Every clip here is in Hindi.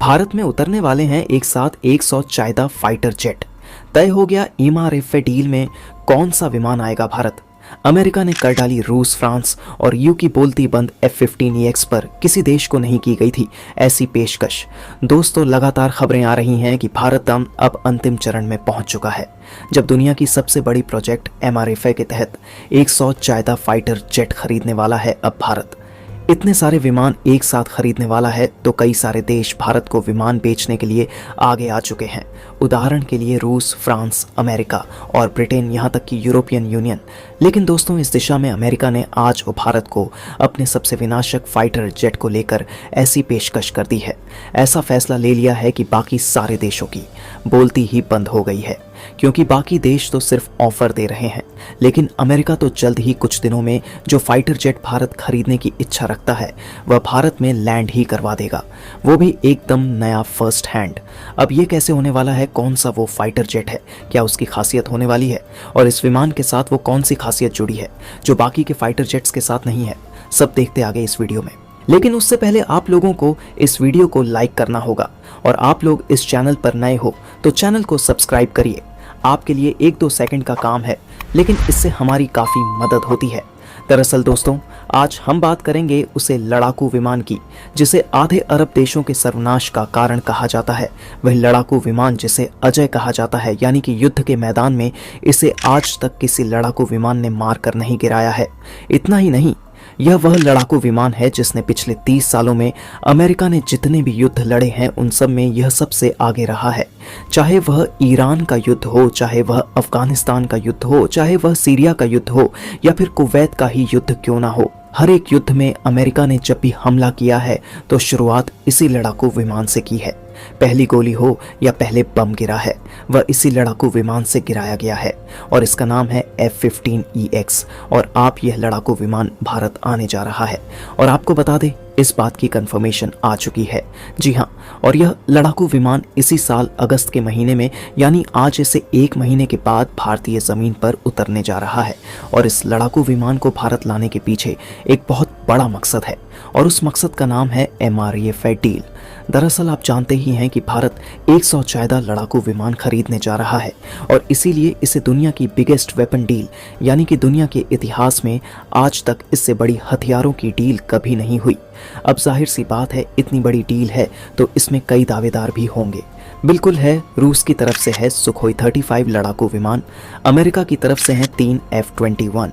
भारत में उतरने वाले हैं एक साथ 114 फाइटर जेट। तय हो गया एमआरएफए डील में कौन सा विमान आएगा भारत। अमेरिका ने कर डाली रूस, फ्रांस और यू की बोलती बंद F-15EX पर किसी देश को नहीं की गई थी ऐसी पेशकश। दोस्तों, लगातार खबरें आ रही हैं कि भारत अब अंतिम चरण में पहुंच चुका है, जब दुनिया की सबसे बड़ी प्रोजेक्ट एमआरएफए के तहत 114 फाइटर जेट खरीदने वाला है। अब भारत इतने सारे विमान एक साथ खरीदने वाला है तो कई सारे देश भारत को विमान बेचने के लिए आगे आ चुके हैं। उदाहरण के लिए रूस, फ्रांस, अमेरिका और ब्रिटेन, यहाँ तक कि यूरोपियन यूनियन। लेकिन दोस्तों, इस दिशा में अमेरिका ने आज भारत को अपने सबसे विनाशक फाइटर जेट को लेकर ऐसी पेशकश कर दी है, ऐसा फैसला ले लिया है कि बाकी सारे देशों की बोलती ही बंद हो गई है, क्योंकि बाकी देश तो सिर्फ ऑफर दे रहे हैं, लेकिन अमेरिका तो जल्द ही कुछ दिनों में जो फाइटर जेट भारत खरीदने की इच्छा रखता है वह भारत में लैंड ही करवा देगा, वो भी एकदम नया फर्स्ट हैंड। अब ये कैसे होने वाला है, कौन सा वो फाइटर जेट है, क्या उसकी खासियत होने वाली है और इस विमान के साथ वो कौन सी खासियत जुड़ी है जो बाकी के फाइटर जेट्स के साथ नहीं है, सब देखते आगे इस वीडियो में। लेकिन उससे पहले आप लोगों को इस वीडियो को लाइक करना होगा और आप लोग इस चैनल पर नए हो तो चैनल को सब्सक्राइब करिए। आपके लिए 1-2 सेकंड का काम है, लेकिन इससे हमारी काफ़ी मदद होती है। दरअसल दोस्तों, आज हम बात करेंगे उसे लड़ाकू विमान की जिसे आधे अरब देशों के सर्वनाश का कारण कहा जाता है। वह लड़ाकू विमान जिसे अजय कहा जाता है, यानी कि युद्ध के मैदान में इसे आज तक किसी लड़ाकू विमान ने मार कर नहीं गिराया है। इतना ही नहीं, यह वह लड़ाकू विमान है जिसने पिछले 30 सालों में अमेरिका ने जितने भी युद्ध लड़े हैं उन सब में यह सबसे आगे रहा है। चाहे वह ईरान का युद्ध हो, चाहे वह अफगानिस्तान का युद्ध हो, चाहे वह सीरिया का युद्ध हो या फिर कुवैत का ही युद्ध क्यों ना हो, हर एक युद्ध में अमेरिका ने जब भी हमला किया है तो शुरुआत इसी लड़ाकू विमान से की है। पहली गोली हो या पहले बम गिरा है, वह इसी लड़ाकू विमान से गिराया गया है और इसका नाम है F-15EX। और आप यह लड़ाकू विमान भारत आने जा रहा है और आपको बता दें, इस बात की कंफर्मेशन आ चुकी है। जी हाँ, और यह लड़ाकू विमान इसी साल अगस्त के महीने में, यानी आज से 1 महीने के बाद भारतीय ज़मीन पर उतरने जा रहा है। और इस लड़ाकू विमान को भारत लाने के पीछे एक बहुत बड़ा मकसद है और उस मकसद का नाम है एमआरएफए डील। दरअसल आप जानते ही हैं कि भारत 114 लड़ाकू विमान खरीदने जा रहा है और इसीलिए इसे दुनिया की बिगेस्ट वेपन डील, यानी कि दुनिया के इतिहास में आज तक इससे बड़ी हथियारों की डील कभी नहीं हुई। अब जाहिर सी बात है, इतनी बड़ी डील है तो इसमें कई दावेदार भी होंगे। बिल्कुल है, रूस की तरफ से है सुखोई 35 लड़ाकू विमान, अमेरिका की तरफ से हैं 3 F-21,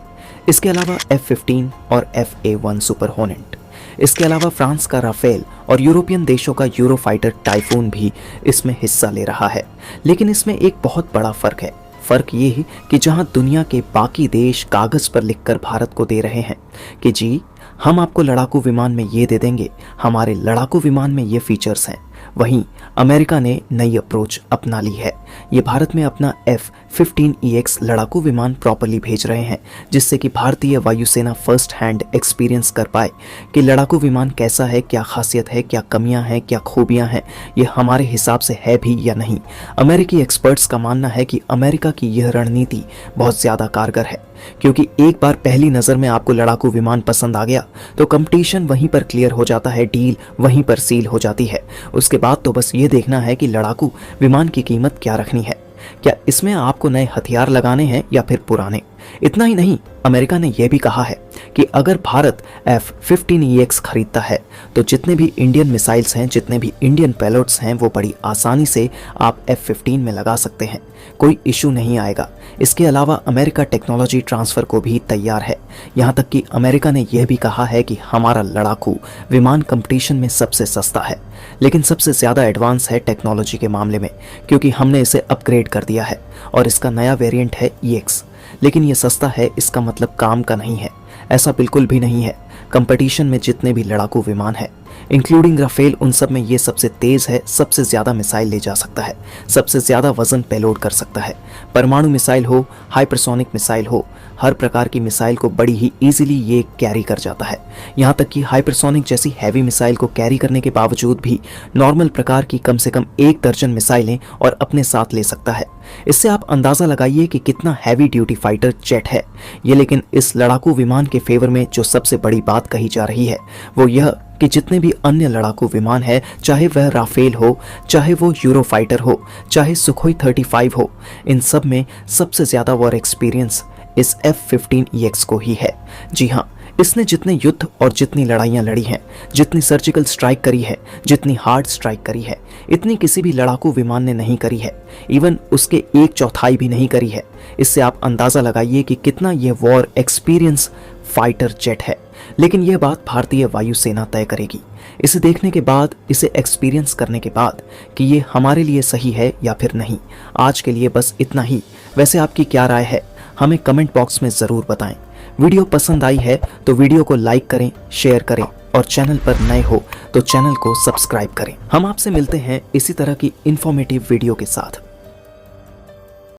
इसके अलावा F-15 और FA-1 सुपर हॉर्नेट। इसके अलावा फ्रांस का राफेल और यूरोपियन देशों का यूरोफाइटर टाइफून भी इसमें हिस्सा ले रहा है। लेकिन इसमें एक बहुत बड़ा फर्क है। फर्क ये है कि जहां दुनिया के बाकी देश कागज पर लिखकर भारत को दे रहे हैं कि जी हम आपको लड़ाकू विमान में ये दे देंगे, हमारे लड़ाकू विमान में ये फीचर्स हैं, वहीं अमेरिका ने नई अप्रोच अपना ली है। ये भारत में अपना F-15EX लड़ाकू विमान प्रॉपर्ली भेज रहे हैं, जिससे कि भारतीय वायुसेना फर्स्ट हैंड एक्सपीरियंस कर पाए कि लड़ाकू विमान कैसा है, क्या खासियत है, क्या कमियां हैं, क्या खूबियां हैं, ये हमारे हिसाब से है भी या नहीं। अमेरिकी एक्सपर्ट्स का मानना है कि अमेरिका की यह रणनीति बहुत ज़्यादा कारगर है, क्योंकि एक बार पहली नज़र में आपको लड़ाकू विमान पसंद आ गया तो कंपटीशन वहीं पर क्लियर हो जाता है, डील वहीं पर सील हो जाती है। उसके बाद तो बस ये देखना है कि लड़ाकू विमान की कीमत क्या रखनी है, क्या इसमें आपको नए हथियार लगाने हैं या फिर पुराने। इतना ही नहीं, अमेरिका ने यह भी कहा है कि अगर भारत F-15EX खरीदता है तो जितने भी इंडियन मिसाइल्स हैं, जितने भी इंडियन पैलोट्स हैं, वो बड़ी आसानी से आप F-15 में लगा सकते हैं, कोई इशू नहीं आएगा। इसके अलावा अमेरिका टेक्नोलॉजी ट्रांसफ़र को भी तैयार है। यहाँ तक कि अमेरिका ने यह भी कहा है कि हमारा लड़ाकू विमान कंपटीशन में सबसे सस्ता है, लेकिन सबसे ज़्यादा एडवांस है टेक्नोलॉजी के मामले में, क्योंकि हमने इसे अपग्रेड कर दिया है और इसका नया वेरिएंट है EX। लेकिन ये सस्ता है इसका मतलब काम का नहीं है, ऐसा बिल्कुल भी नहीं है। कंपटीशन में जितने भी लड़ाकू विमान हैं इंक्लूडिंग राफेल, उन सब में ये सबसे तेज़ है, सबसे ज़्यादा मिसाइल ले जा सकता है, सबसे ज़्यादा वजन पेलोड कर सकता है। परमाणु मिसाइल हो, हाइपरसोनिक मिसाइल हो, हर प्रकार की मिसाइल को बड़ी ही ईजिली ये कैरी कर जाता है। यहाँ तक कि हाइपरसोनिक जैसी हैवी मिसाइल को कैरी करने के बावजूद भी नॉर्मल प्रकार की कम से कम 1 दर्जन मिसाइलें और अपने साथ ले सकता है। इससे आप अंदाज़ा लगाइए कि कितना हैवी ड्यूटी फाइटर जेट है ये। लेकिन इस लड़ाकू विमान के फेवर में जो सबसे बड़ी बात कही जा रही है वो यह कि जितने भी अन्य लड़ाकू विमान है, चाहे वह राफेल हो, चाहे वो यूरोफाइटर हो, चाहे सुखोई 35 हो, इन सब में सबसे ज़्यादा वॉर एक्सपीरियंस इस F-15EX को ही है। जी हाँ, इसने जितने युद्ध और जितनी लड़ाइयाँ लड़ी हैं, जितनी सर्जिकल स्ट्राइक करी है, जितनी हार्ड स्ट्राइक करी है, इतनी किसी भी लड़ाकू विमान ने नहीं करी है। इवन उसके 1/4 भी नहीं करी है। इससे आप अंदाज़ा लगाइए कि कितना यह वॉर एक्सपीरियंस फाइटर जेट है। लेकिन यह बात भारतीय वायुसेना तय करेगी, इसे देखने के बाद, इसे एक्सपीरियंस करने के बाद, कि ये हमारे लिए सही है या फिर नहीं। आज के लिए बस इतना ही। वैसे आपकी क्या राय है, हमें कमेंट बॉक्स में ज़रूर बताएं। वीडियो पसंद आई है तो वीडियो को लाइक करें, शेयर करें और चैनल पर नए हो तो चैनल को सब्सक्राइब करें। हम आपसे मिलते हैं इसी तरह की इंफॉर्मेटिव वीडियो के साथ।